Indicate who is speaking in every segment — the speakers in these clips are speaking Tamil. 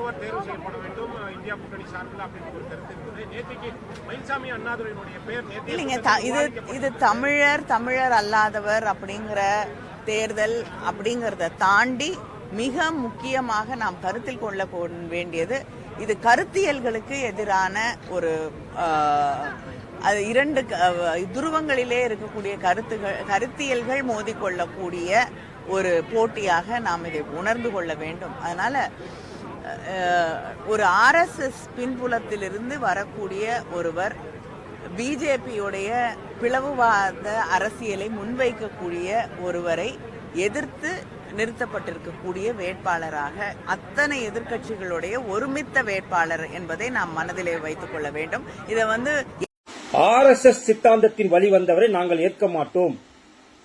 Speaker 1: ஒருவர் தேர்வு செய்யப்பட வேண்டும் இந்தியா கூட்டணி சார்பில் அப்படின்னு ஒரு கருத்து இருக்குது. நேற்றுக்கு மயில்சாமி அண்ணாதுரையினுடைய பேர்
Speaker 2: இது தமிழர் அல்லாதவர் அப்படிங்கிற தேர்தல் அப்படிங்கறத தாண்டி மிக முக்கியமாக நாம் கருத்தில் கொள்ள வேண்டியது இது கருத்தியல்களுக்கு எதிரான ஒரு அது இரண்டு துருவங்களிலே இருக்கக்கூடிய கருத்தியல்கள் மோதிக்கொள்ளக்கூடிய ஒரு போட்டியாக நாம் இதை உணர்ந்து கொள்ள வேண்டும். அதனால ஒரு RSS பின்புலத்திலிருந்து வரக்கூடிய ஒருவர் பிஜேபியுடைய பிளவுவாத அரசியலை முன்வைக்கக்கூடிய ஒருவரை எதிர்த்து நிறுத்தப்பட்டிருக்கக்கூடிய வேட்பாளராக அத்தனை எதிர்க்கட்சிகளுடைய ஒருமித்த வேட்பாளர் என்பதை நாம் மனதிலே வைத்துக் கொள்ள வேண்டும். இதை
Speaker 3: RSS சித்தாந்தத்தின் வழி வந்தவரை நாங்கள் ஏற்க மாட்டோம்,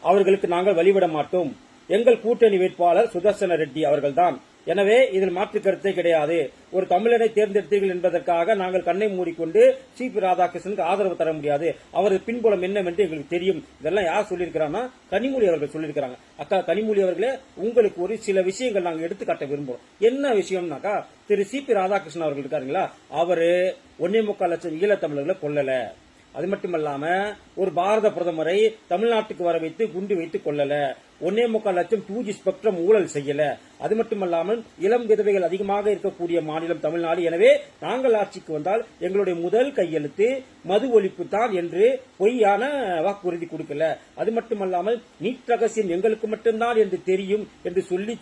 Speaker 3: அவர்களுக்கு நாங்கள் வழிவிட மாட்டோம். எங்கள் கூட்டணி வேட்பாளர் சுதர்சன ரெட்டி அவர்கள்தான். எனவே இதில் மாற்று கருத்தே கிடையாது. ஒரு தமிழனை தேர்ந்தெடுத்தீர்கள் என்பதற்காக நாங்கள் கண்ணை மூடிக்கொண்டு சிபி ராதாகிருஷ்ணனுக்கு ஆதரவு தர முடியாது. அவரது பின்புலம் என்னவென்று எங்களுக்கு தெரியும். இதெல்லாம் யார் சொல்லியிருக்கிறாங்கன்னா கனிமொழி அவர்கள் சொல்லியிருக்கிறாங்க. அக்கா கனிமொழி அவர்களே, உங்களுக்கு ஒரு சில விஷயங்கள் நாங்கள் எடுத்துக்காட்ட விரும்புறோம். என்ன விஷயம்னாக்கா, திரு சிபி ராதாகிருஷ்ணன் அவர்கள் இருக்காருங்களா, அவரு 1.25 லட்சம் ஈழத்தமிழர்களை கொல்லல. அது மட்டுமல்லாம ஒரு பாரத பிரதமரை தமிழ்நாட்டுக்கு வர வைத்து குண்டு வைத்து கொள்ளல. 1.25 லட்சம் 2G ஸ்பெக்ட்ரம் ஊழல் செய்யல. அது மட்டுமல்லாமல் இளம் விதவைகள் அதிகமாக இருக்கக்கூடிய மாநிலம் தமிழ்நாடு. எனவே நாங்கள் ஆட்சிக்கு வந்தால் எங்களுடைய முதல் கையெழுத்து மது ஒழிப்பு தான் என்று பொய்யான வாக்குறுதி கொடுக்கல. அது மட்டுமல்லாமல் நீட் ரகசியம் எங்களுக்கு மட்டும்தான் என்று தெரியும் என்று சொல்லி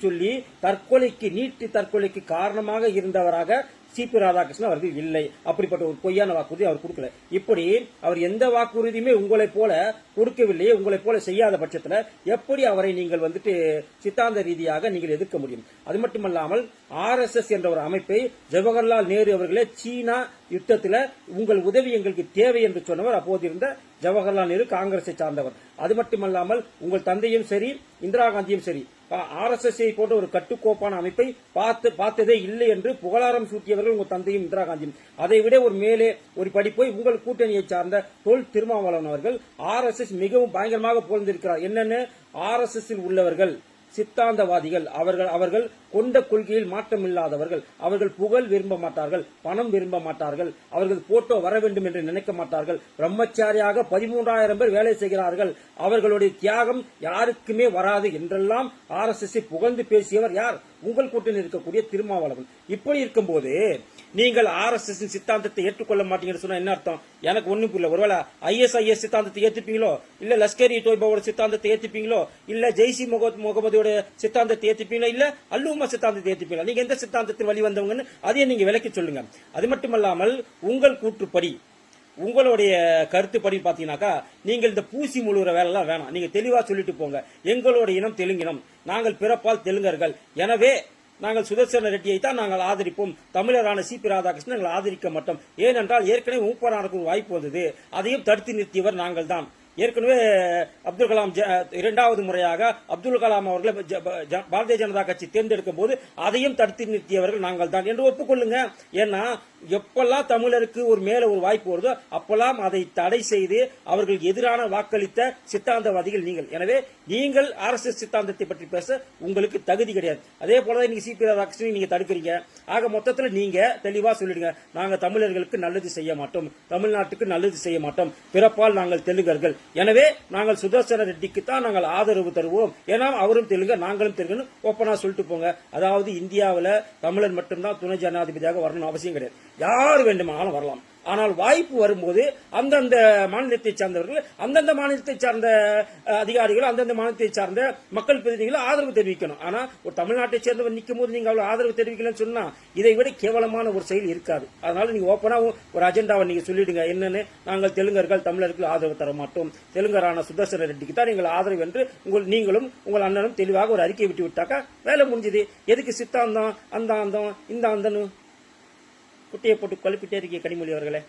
Speaker 3: நீட் தற்கொலைக்கு காரணமாக இருந்தவராக சிபி ராதாகிருஷ்ணன் அவர்கள் இல்லை. அப்படிப்பட்ட ஒரு பொய்யான வாக்குறுதி அவர் கொடுக்கல. இப்படி அவர் எந்த வாக்குறுதியுமே உங்களை போல கொடுக்கவில்லையே, உங்களை போல செய்யாத பட்சத்தில் எப்படி அவரை நீங்கள் சித்தாந்த ரீதியாக நீங்கள் எதிர்க்க முடியும்? அது மட்டுமல்லாமல் RSS என்ற ஒரு அமைப்பை ஜவஹர்லால் நேரு அவர்களே சீனா யுத்தத்தில் உங்கள் உதவி எங்களுக்கு தேவை என்று சொன்னவர் அப்போது இருந்த ஜவஹர்லால் நேரு, காங்கிரஸை சார்ந்தவர். அது மட்டுமல்லாமல் உங்கள் தந்தையும் சரி, இந்திரா காந்தியும் சரி, RSS போன்ற ஒரு கட்டுக்கோப்பான அமைப்பை பார்த்ததே இல்லை என்று புகழாரம் சூட்டியவர்கள் உங்கள் தந்தையும் இந்திரா காந்தியும். அதை விட ஒரு மேலே ஒரு படிப்போய் உங்கள் கூட்டணியை சார்ந்த தொல் திருமாவளவன் அவர்கள் RSS மிகவும் பயங்கரமாக புகழ்ந்திருக்கிறார். என்னன்னு, RSS உள்ளவர்கள் சித்தாந்தவாதிகள், அவர்கள் கொண்ட கொள்கையில் மாற்றம் இல்லாதவர்கள், அவர்கள் புகழ் விரும்ப மாட்டார்கள், பணம் விரும்ப மாட்டார்கள், அவர்கள் போட்டோ வர வேண்டும் என்று நினைக்க மாட்டார்கள். பிரம்மச்சாரியாக 13,000 பேர் வேலை செய்கிறார்கள், அவர்களுடைய தியாகம் யாருக்குமே வராது என்றெல்லாம் RSS புகழ்ந்து பேசியவர் யார்? உங்கள் கூட்டணி இருக்கக்கூடிய திருமாவளவன். இப்படி இருக்கும்போது நீங்கள் RSS சித்தாந்தத்தை ஏற்றுக்கொள்ள மாட்டீங்கன்னு சொன்னா என்ன அர்த்தம்? எனக்கு ஒண்ணும் புரியல. ஒருவேளை ISIS சித்தாந்தத்தை ஏற்றுப்பீங்களோ, இல்ல லஷ்கர்-இ தொய்பாவோட சித்தாந்தத்தை ஏற்றுப்பீங்களோ, இல்ல ஜெய்சி முகமதோட சித்தாந்தத்தை ஏற்றுப்பீங்களா, இல்ல அல்லுமா சித்தாந்தத்தை ஏற்றுப்பீங்களா? நீங்க எந்த சித்தாந்தத்தில் வழி வந்தவங்கன்னு அதையே நீங்க விளக்கி சொல்லுங்க. அது மட்டுமல்லாமல் உங்கள் கூற்றுப்படி, உங்களுடைய கருத்துப்படி பாத்தீங்கன்னாக்கா, நீங்கள் இந்த பூசி முழுகிற வேலை எல்லாம் வேணாம். நீங்க தெளிவா சொல்லிட்டு போங்க. எங்களுடைய இனம் தெலுங்கினம், நாங்கள் பிறப்பால் தெலுங்கர்கள். எனவே நாங்கள் சுதர்சன ரெட்டியை தான் நாங்கள் ஆதரிப்போம். தமிழரான சிபி ராதாகிருஷ்ணன் நாங்கள் ஆதரிக்க மாட்டோம். ஏனென்றால் ஏற்கனவே மூப்பரானுக்கு ஒரு வாய்ப்பு வந்தது, அதையும் தடுத்து நிறுத்தியவர் நாங்கள் தான். ஏற்கனவே அப்துல் கலாம் 2வது முறையாக அப்துல் கலாம் அவர்களை பாரதிய ஜனதா கட்சி தேர்ந்தெடுக்கும் போது அதையும் தடுத்து நிறுத்தியவர்கள் நாங்கள் தான் என்று ஒப்புக்கொள்ளுங்க. ஏன்னா எப்பெல்லாம் தமிழருக்கு ஒரு மேல ஒரு வாய்ப்பு வருதோ அப்பெல்லாம் அதை தடை செய்து அவர்களுக்கு எதிரான வாக்களித்த சித்தாந்தவாதிகள் நீங்கள். எனவே நீங்கள் RSS சித்தாந்தத்தை பற்றி பேச உங்களுக்கு தகுதி கிடையாது. அதே போலதான் நீங்க சிபி ராதாகிருஷ்ணன் நீங்க தடுக்கிறீங்க. ஆக மொத்தத்தில் நீங்க தெளிவா சொல்லிடுங்க, நாங்க தமிழர்களுக்கு நல்லது செய்ய மாட்டோம், தமிழ்நாட்டுக்கு நல்லது செய்ய மாட்டோம், பிறப்பால் நாங்கள் தெலுங்கர்கள். எனவே நாங்கள் சுதர்சன ரெட்டிக்கு தான் நாங்கள் ஆதரவு தருவோம். ஏன்னா அவரும் தெலுங்கு, நாங்களும் தெலுங்குன்னு ஓப்பனா சொல்லிட்டு போங்க. அதாவது இந்தியாவில் தமிழர் மட்டும்தான் துணை ஜனாதிபதியாக வரணும் அவசியம் கிடையாது, யார் வேண்டுமானாலும் வரலாம். ஆனால் வாய்ப்பு வரும்போது அந்தந்த மாநிலத்தை சார்ந்தவர்கள், அந்தந்த மாநிலத்தை சார்ந்த அதிகாரிகள், அந்தந்த மாநிலத்தை சார்ந்த மக்கள் பிரதிநிதிகள் ஆதரவு தெரிவிக்கணும். ஆனா ஒரு தமிழ்நாட்டை சேர்ந்தவர் நிற்கும் போது நீங்க அவ்வளவு ஆதரவு தெரிவிக்கலன்னு சொன்னா இதை விட கேவலமான ஒரு செயல் இருக்காது. அதனால நீங்க ஓப்பனா ஒரு அஜெண்டாவை நீங்க சொல்லிடுங்க. என்னன்னு, நாங்கள் தெலுங்கர்கள் தமிழர்கள் ஆதரவு தர மாட்டோம், தெலுங்கரான சுதர்சன ரெட்டிக்கு தான் நீங்கள் ஆதரவு என்று நீங்களும் உங்கள் அண்ணனும் தெளிவாக ஒரு அறிக்கை விட்டு விட்டாக்கா வேலை முடிஞ்சது. எதுக்கு சித்தாந்தம் அந்த இந்த அந்தன்னு குட்டையை போட்டு குழப்பிட்டே இருக்கீங்க கனிமொழி அவர்களே?